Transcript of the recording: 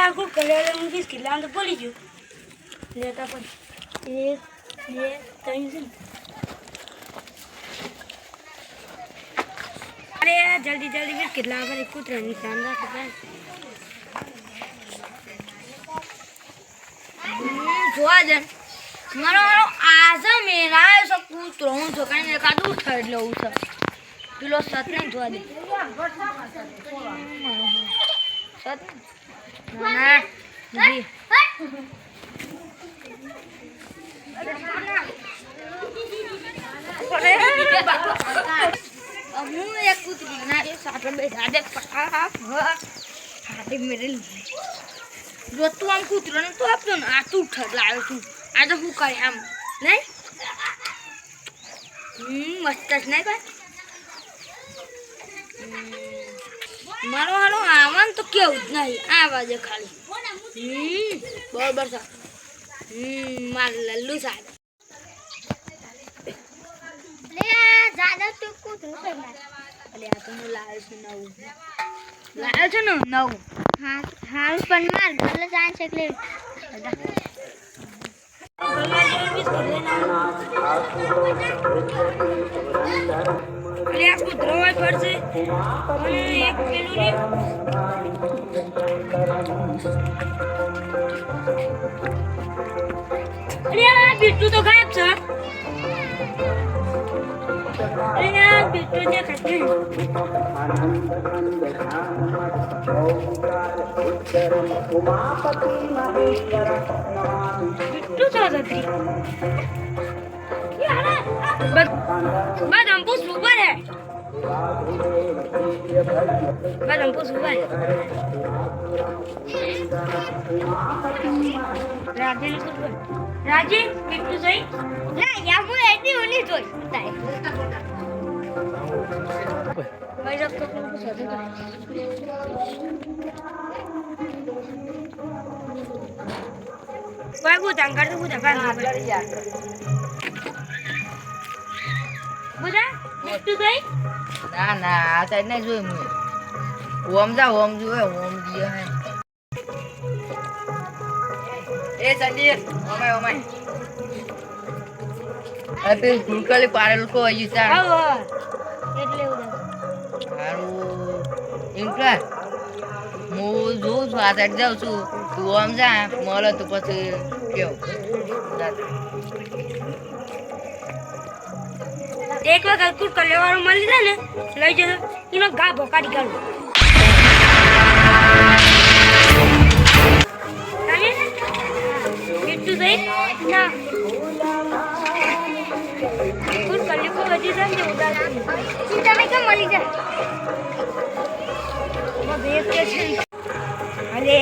aku kalian mungkin sekilan tu boleh je. Lihat apa? Tanya sini. अरे जल्दी जल्दी फिर किला पर एक कुछ रहने शानदार कितना જોવા જ મારો મારો આજા મેરા सब कुछ रहूं છો કઈ કાદુ થડ લઉં છે કિલો 7 ને જોવા દે સત ના જી હું એક કૂતરી ના એ સાટો બેઠા દે પટા હાડે મેરે જો તું આમ કૂતરો ને તો આપજો ને આ તું ઠર લાવ્યો તું આ તો હું કરે આમ નહીં મસ્ત જ નહીં ભાઈ મારો હાલો આવાન તો કેવું જ નહીં આ બાજુ ખાલી બરોબર સા માર લલ્લુ સાહેબ ज्यादा तो कुछ नहीं अरे आ तुम लाल से नव हां हां पण मार भले जान शकले अरे आपको द्रोवा पर से एक किलो ने अरे यार बिट्टू तो गायब था अरे यार बिट्टू ने कटे बिट्टू चाहता थी यार बस हमको सुपर है बस हमको सुपर है राजे बिट्टू सही ना या मुझे ऐसी होनी चाहिए बताए भाई जब तक उनको सोचें तो भाई वो जंगल तो बुझा पाएंगे बुझा बिट्टू सही ना ना आता नहीं जो मुझे ओम जा ओम जो है ओम दिया है ए संदीप ओमाय ओमाय अबे गुलकले पारेल को आई सा आओ એટલે ઉડા હારું ઇન્ટ્રા હું જો સ્વાદ જાઉં છું તું આમ જા મળે તો પછી કેવું એક વખત કુટ લેવાનું મળી જાય ને લઈ જજો એનો ગા ભોકાડી કાઢો बिट्टू सही ना कुछ कल को वजह से मुझे उदास सीता में क्या मली जा वो भेज के अरे